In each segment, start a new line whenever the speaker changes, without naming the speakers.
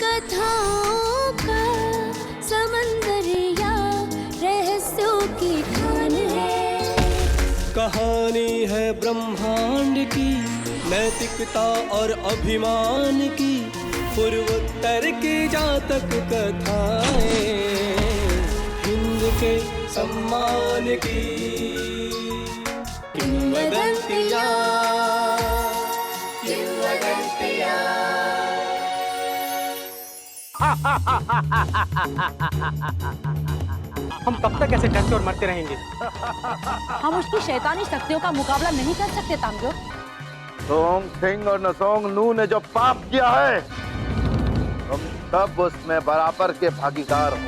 कथाओं का समंदर या रहस्यों की खान है।
कहानी है ब्रह्मांड की, नैतिकता और अभिमान की, पूर्वोत्तर की जातक कथाएं, हिंद के सम्मान की किंवदंतियां, किंवदंतियां।
हम कब तक ऐसे डरते और मरते रहेंगे?
हम उसकी शैतानी शक्तियों का मुकाबला नहीं कर सकते तामजो।
सोंग सिंह और नसोंग नू ने जो पाप किया है, तुम सब उसमें बराबर के भागीदार हो।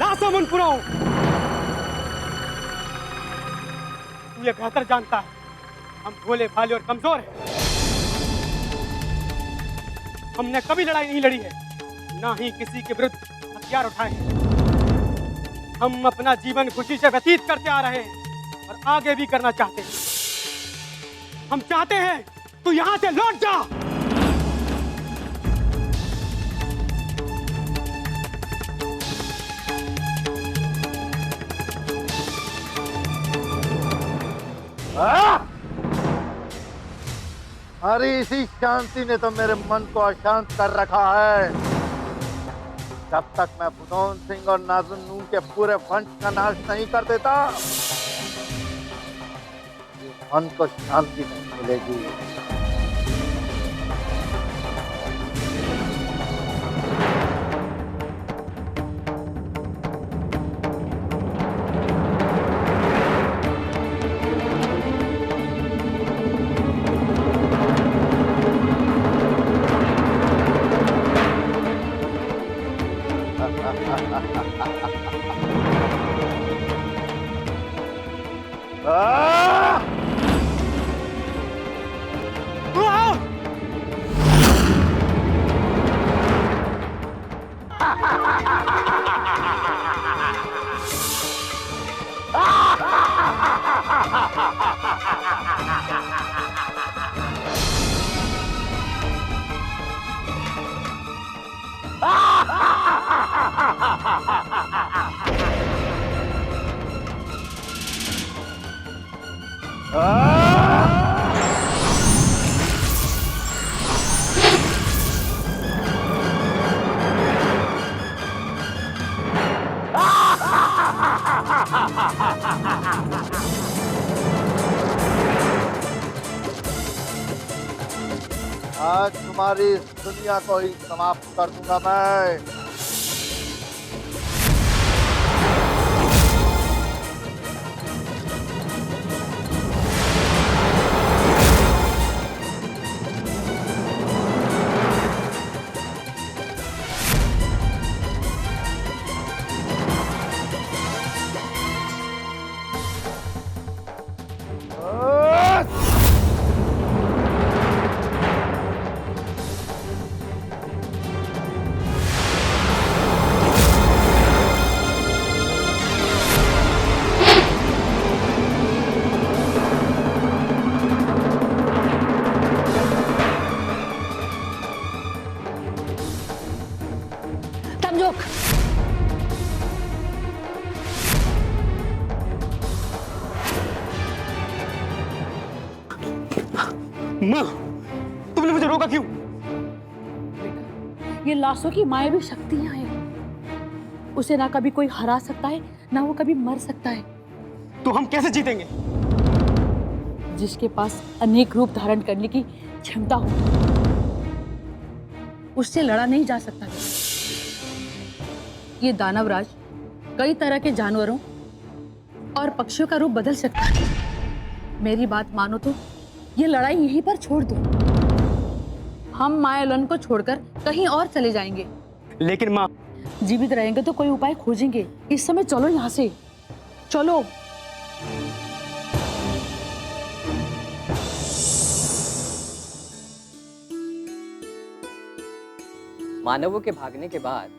लासो मुनपुरो, तू ये बेहतर जानता है हम भोले भाले और कमजोर हैं। हमने कभी लड़ाई नहीं लड़ी है, ना ही किसी के विरुद्ध हथियार उठाए हैं। हम अपना जीवन खुशी से व्यतीत करते आ रहे हैं और आगे भी करना चाहते हैं। हम चाहते हैं तू यहां से लौट जा।
अरे इसी शांति ने तो मेरे मन को अशांत कर रखा है। जब तक मैं बुदौन सिंह और नाजुन नू के पूरे वंश का नाश नहीं कर देता, मन को शांति नहीं मिलेगी। आज तुम्हारी इस दुनिया को ही समाप्त कर दूंगा मैं।
माँ, तुमने मुझे रोका क्यों?
ये लासो की मायावी शक्तियां हैं। उसे ना कभी कोई हरा सकता है, ना वो कभी मर सकता है।
तो हम कैसे जीतेंगे?
जिसके पास अनेक रूप धारण करने की क्षमता हो, उससे लड़ा नहीं जा सकता। ये दानवराज कई तरह के जानवरों और पक्षियों का रूप बदल सकता है। मेरी बात मानो तो ये लड़ाई यहीं पर छोड़ दो। हम मायालोन को छोड़कर कहीं और चले जाएंगे।
लेकिन माँ,
जीवित रहेंगे तो कोई उपाय खोजेंगे। इस समय चलो यहाँ से, चलो।
मानवों के भागने के बाद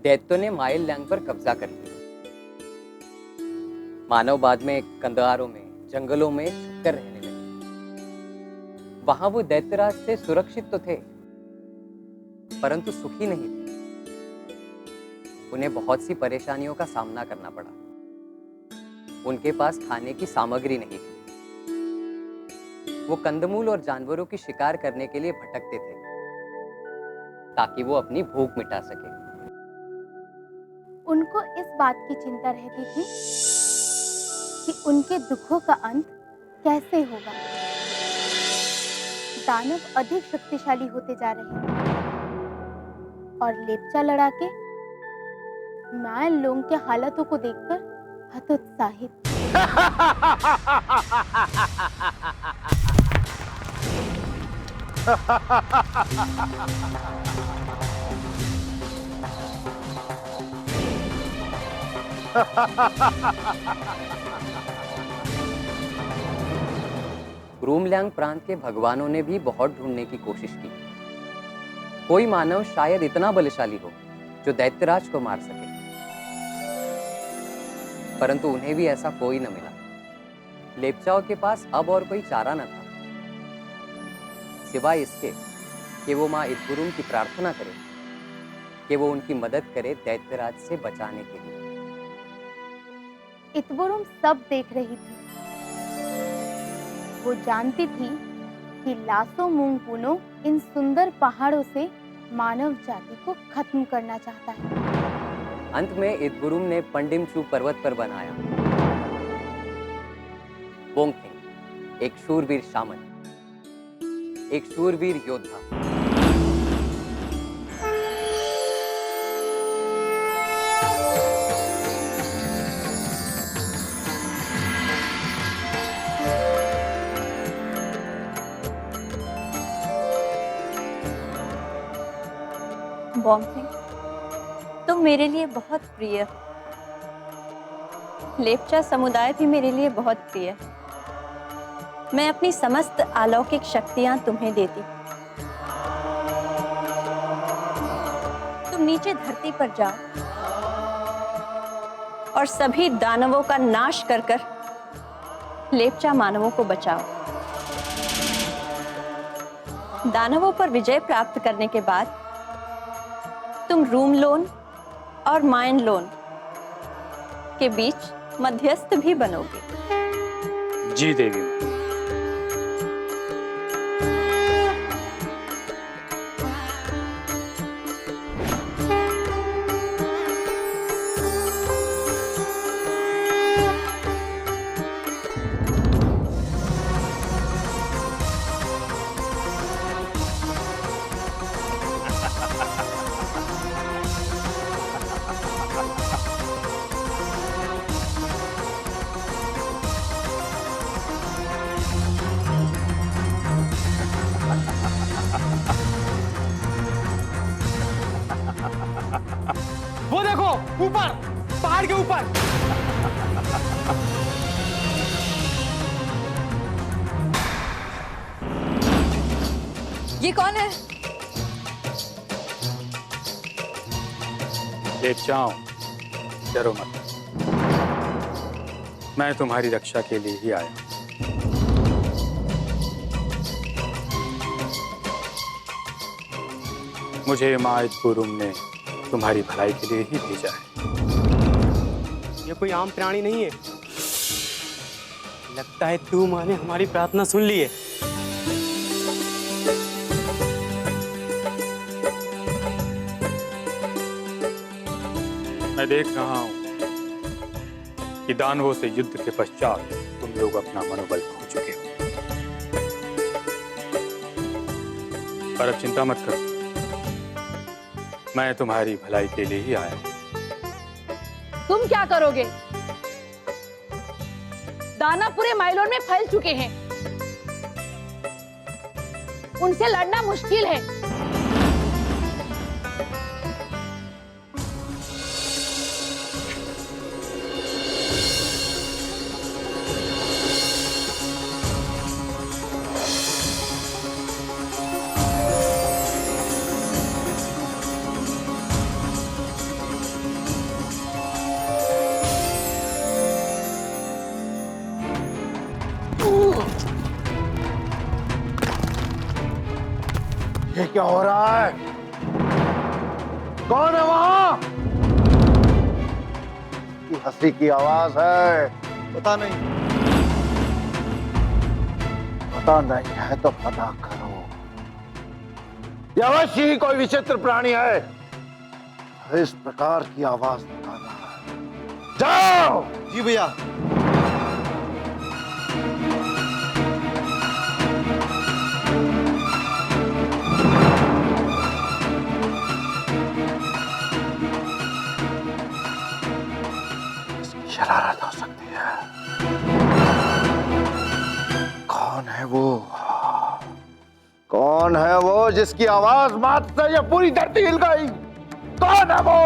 दैत्यों ने माइल लैंग पर कब्जा कर लिया। मानव बाद में कंदहारों में, जंगलों में छुपकर रहने लगे। वहां वो दैत्यराज से सुरक्षित तो थे, परंतु सुखी नहीं थे। उन्हें बहुत सी परेशानियों का सामना करना पड़ा। उनके पास खाने की सामग्री नहीं थी। वो कंदमूल और जानवरों की शिकार करने के लिए भटकते थे, ताकि वो अपनी भूख मिटा सके।
उनको इस बात की चिंता रहती थी कि उनके दुखों का अंत कैसे होगा। दानव अधिक शक्तिशाली होते जा रहे हैं और लेप्चा लड़ाके मायल लोगों के हालातों को देखकर हतोत्साहित।
ग्रूमलैंग प्रांत के भगवानों ने भी बहुत ढूंढने की कोशिश की। कोई मानव शायद इतना बलशाली हो जो दैत्यराज को मार सके, परंतु उन्हें भी ऐसा कोई न मिला। लेप्चाओं के पास अब और कोई चारा न था, सिवाय इसके कि वो माँ इदबुरुम की प्रार्थना करे कि वो उनकी मदद करे दैत्यराज से बचाने के लिए।
इतबुरुम सब देख रही थी। वो जानती थी कि लासो मुंगपुनो इन सुंदर पहाड़ों से मानव जाति को खत्म करना चाहता है।
अंत में इदबुरुम ने पंडिमचू पर्वत पर बनाया बोंगथिंग, एक शूरवीर शामन, एक शूरवीर योद्धा।
बोंगथिंग, तुम मेरे लिए बहुत प्रिय हो। लेप्चा समुदाय भी मेरे लिए बहुत प्रिय है। मैं अपनी समस्त अलौकिक शक्तियां तुम्हें देती हूँ। तुम नीचे धरती पर जाओ और सभी दानवों का नाश कर कर लेप्चा मानवों को बचाओ। दानवों पर विजय प्राप्त करने के बाद तुम रूमलोन और माइनलोन के बीच मध्यस्थ भी बनोगे।
जी देवी।
वो देखो ऊपर, पहाड़ के ऊपर।
ये कौन है?
लेप्चाओं, डरो मत। मैं तुम्हारी रक्षा के लिए ही आया हूं। मुझे माँ इदबुरुम ने तुम्हारी भलाई के लिए ही भेजा है।
ये कोई आम प्राणी नहीं है। लगता है तू माँ ने हमारी प्रार्थना सुन ली है।
मैं देख रहा हूं कि दानवों से युद्ध के पश्चात तुम लोग अपना मनोबल खो चुके हो। पर अब चिंता मत करो, मैं तुम्हारी भलाई के लिए ही आया हूं।
तुम क्या करोगे? दानव पूरे माइलोन में फैल चुके हैं। उनसे लड़ना मुश्किल है।
ये क्या हो रहा है? कौन है वहां? ये हंसी की आवाज है।
पता नहीं।
पता नहीं है तो पता करो। ये अवश्य ही कोई विचित्र प्राणी है। इस प्रकार की आवाज निकालना है। जाओ।
जी भैया।
इसकी शरारत हो सकती है। कौन है वो? कौन है वो जिसकी आवाज मात्र से ये पूरी धरती हिल गई? कौन है वो?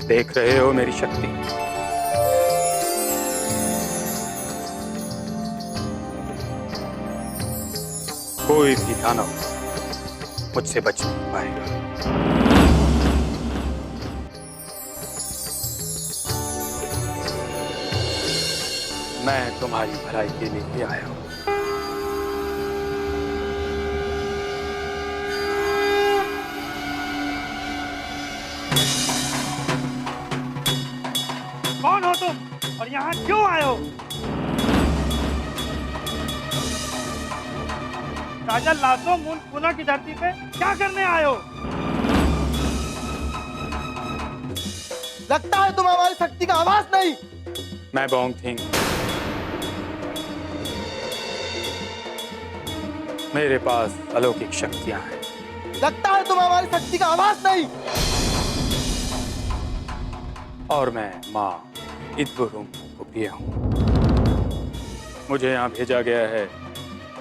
देख रहे हो मेरी शक्ति? कोई भी दानव मुझसे बच नहीं पाएगा। मैं तुम्हारी भलाई के लिए ही आया हूं।
कौन हो तुम और यहाँ क्यों आए हो? राजा लासो मून पुना की धरती पे क्या करने आए हो?
लगता है तुम हमारी शक्ति का आवाज नहीं।
मैं बोंग थिंग। मेरे पास अलौकिक शक्तियां हैं।
लगता है तुम हमारी शक्ति का आवाज नहीं।
और मैं माँ इद्बुरुम को पिया हूँ। मुझे यहाँ भेजा गया है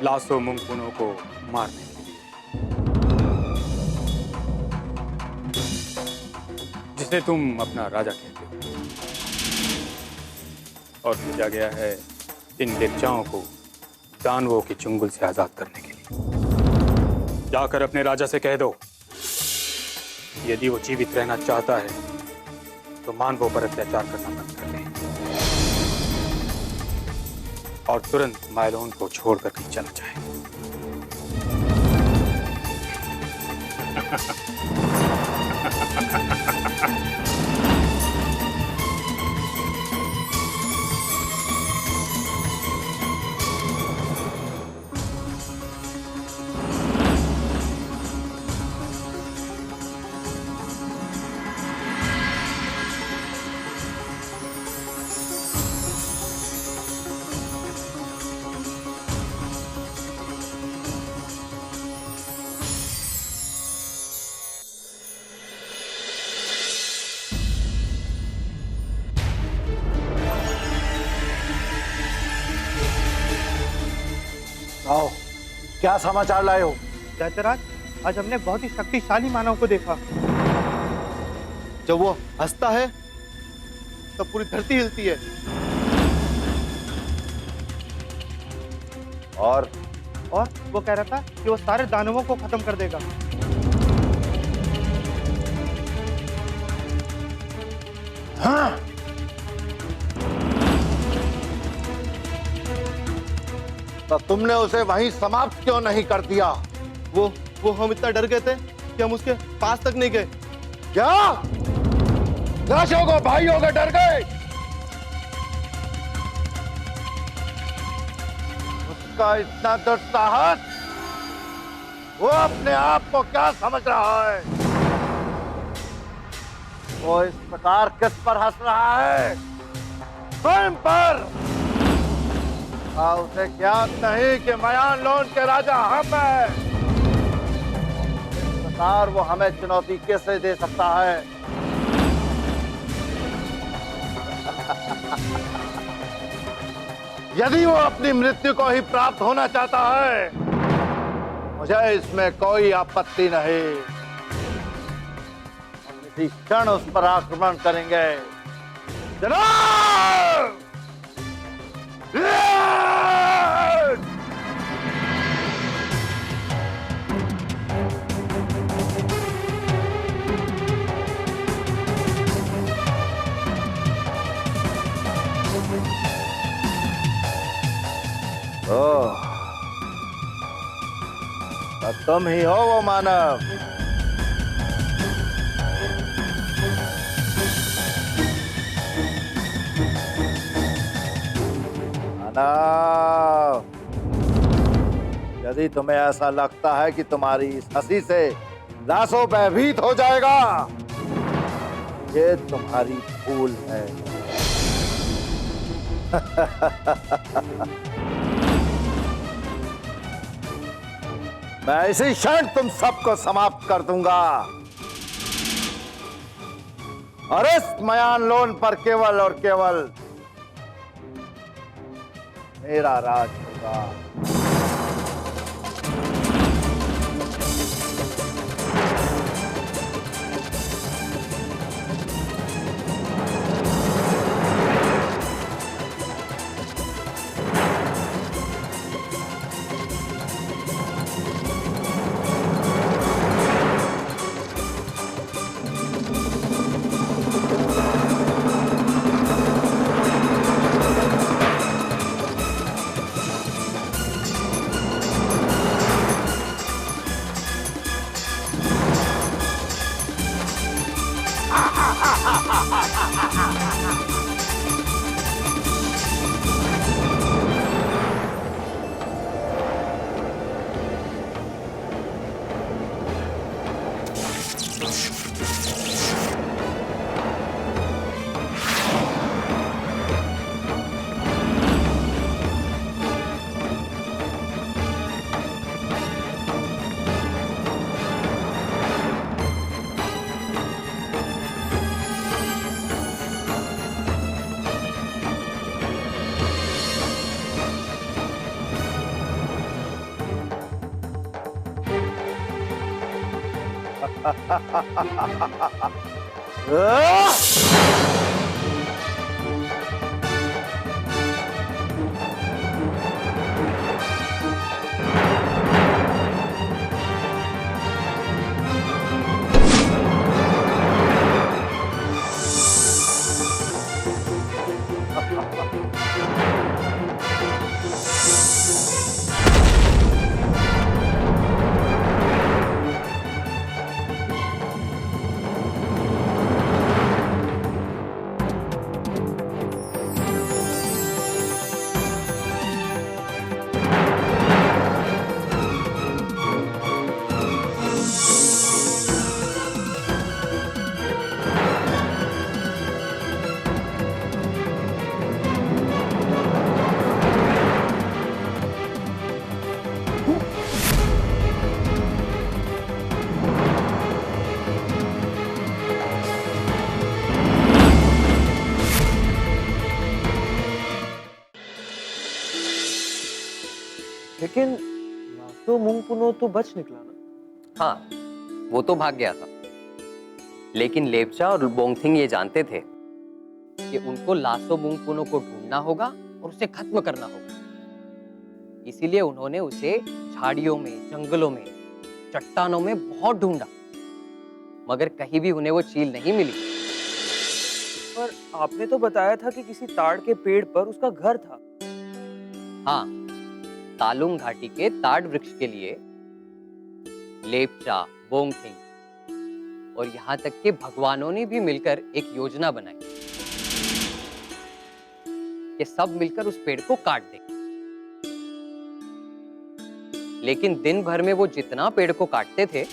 लासो मुंगपुनो को मारने के लिए, जिसे तुम अपना राजा कहते हो। और भेजा गया है इन लेप्चाओं को दानवों के चुंगल से आजाद करने के लिए। जाकर अपने राजा से कह दो, यदि वो जीवित रहना चाहता है तो मानवों पर अत्याचार करना बंद कर दे और तुरंत मायलोन को छोड़कर कहीं चला जाए।
आओ, क्या समाचार लाए हो?
दैत्यराज, आज हमने बहुत ही शक्तिशाली मानव को देखा।
जब वो हंसता है तो पूरी धरती हिलती है।
और
वो कह रहा था कि वो सारे दानवों को खत्म कर देगा।
हाँ? तो तुमने उसे वहीं समाप्त क्यों नहीं कर दिया?
वो हम इतना डर गए थे कि हम उसके पास तक नहीं गए।
क्या लाशों को भाइयों के डर गए? उसका इतना दुस्साहस, वो अपने आप को क्या समझ रहा है? वो इस प्रकार किस पर हंस रहा है? स्वयं पर। उसे ज्ञात नहीं कि मयान लोन के राजा हम हैं। इस प्रकार वो हमें चुनौती कैसे दे सकता है? यदि वो अपनी मृत्यु को ही प्राप्त होना चाहता है, मुझे इसमें कोई आपत्ति नहीं। हम इसी क्षण उस पर आक्रमण करेंगे। जनाब! और तुम ही हो वो मानव। मानव, यदि तुम्हें ऐसा लगता है कि तुम्हारी इस हंसी से लाशों भयभीत हो जाएगा, ये तुम्हारी भूल है। मैं इसी क्षण तुम सबको समाप्त कर दूंगा और इस मयान लोन पर केवल और केवल मेरा राज होगा।
लेकिन लासो मुंगपुनो तो बच निकला ना।
हाँ, वो तो भाग गया था, लेकिन लेपचा और बोंगथिंग ये जानते थे कि उनको लासो मुंगपुनो को ढूंढना होगा और उसे खत्म करना होगा। इसीलिए उन्होंने उसे झाड़ियों में, जंगलों में, चट्टानों में बहुत ढूंढा, मगर कहीं भी उन्हें वो चील नहीं मिली।
पर आपने तो बताया था कि किसी ताड़ के पेड़ पर उसका घर था।
हाँ, तालुंग घाटी के ताड़ वृक्ष के लिए लेपचा, बोंगथिंग और यहाँ तक के भगवानों ने भी मिलकर एक योजना बनाई कि सब मिलकर उस पेड़ को काट दें। लेकिन दिन भर में वो जितना पेड़ को काटते थे,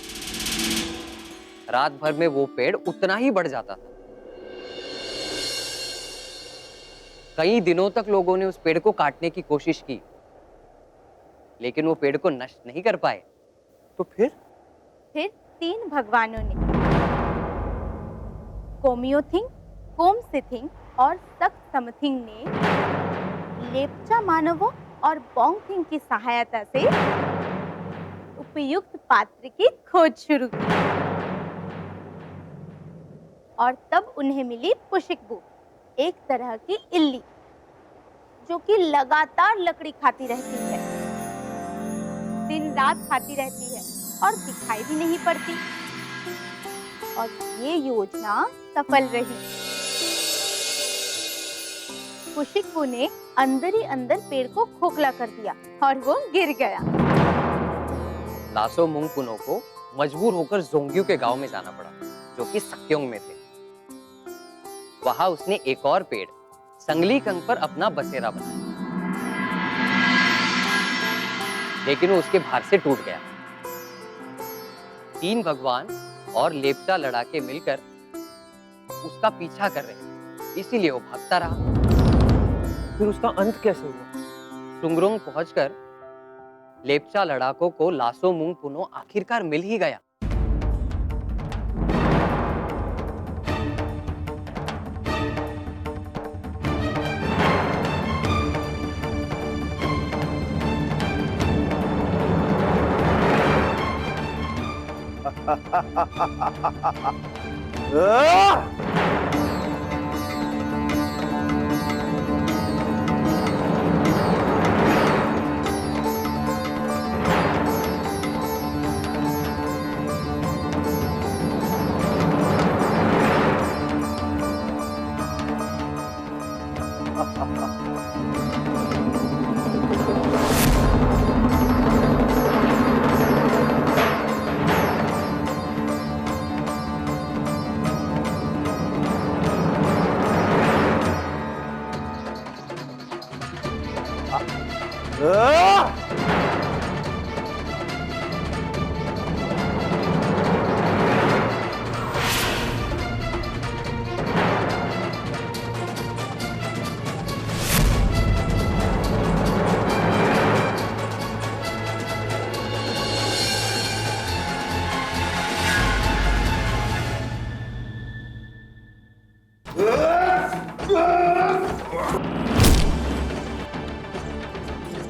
रात भर में वो पेड़ उतना ही बढ़ जाता था। कई दिनों तक लोगों ने उस पेड़ को काटने की कोशिश की, लेकिन वो पेड़ को नष्ट नहीं कर पाए।
तो फिर
3 भगवानों ने, कोमियोथिंग, कोमसिथिंग और सक्समथिंग ने लेपचा मानवों और बोंगथिंग की सहायता से उपयुक्त पात्र की खोज शुरू की और तब उन्हें मिली पुशिकबू, एक तरह की इल्ली जो कि लगातार लकड़ी खाती रहती है, दिन रात खाती रहती है और दिखाई भी नहीं पड़ती। और ये योजना सफल रही। पुशिकबू ने अंदर ही अंदर पेड़ को खोखला कर दिया और वो गिर गया।
लासो मुंगपुनो को मजबूर होकर जोंग्यू के गांव में जाना पड़ा, जो कि सक्योंग में थे। वहां उसने एक और पेड़ संगली कंग पर अपना बसेरा बनाया, लेकिन वो उसके भार से टूट गया। 3 भगवान और लेप्चा लड़ाके मिलकर उसका पीछा कर रहे थे, इसीलिए वो भागता रहा।
फिर उसका अंत कैसे हुआ?
सुंगरोंग पहुंचकर लेप्चा लड़ाकों को लासो मुंगपुनो आखिरकार मिल ही गया।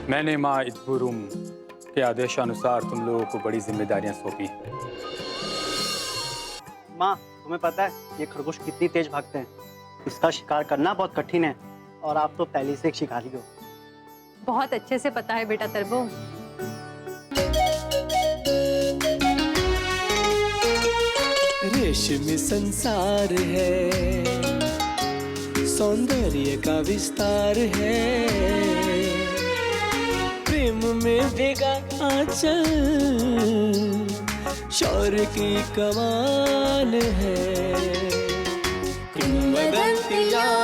मैंने माँ इद्बुरुम के आदेशानुसार तुम लोगों को बड़ी जिम्मेदारियां सौंपी हैं।
माँ, तुम्हें पता है ये खरगोश कितनी तेज भागते हैं? इसका शिकार करना बहुत कठिन है और आप तो पहले से एक शिकारी हो।
बहुत अच्छे से पता है बेटा तरबो।
रेशमी संसार है, सौंदर्य का विस्तार है, प्रेम में भेगा आंचल, शौर्य की कमान है। किंवदंतियां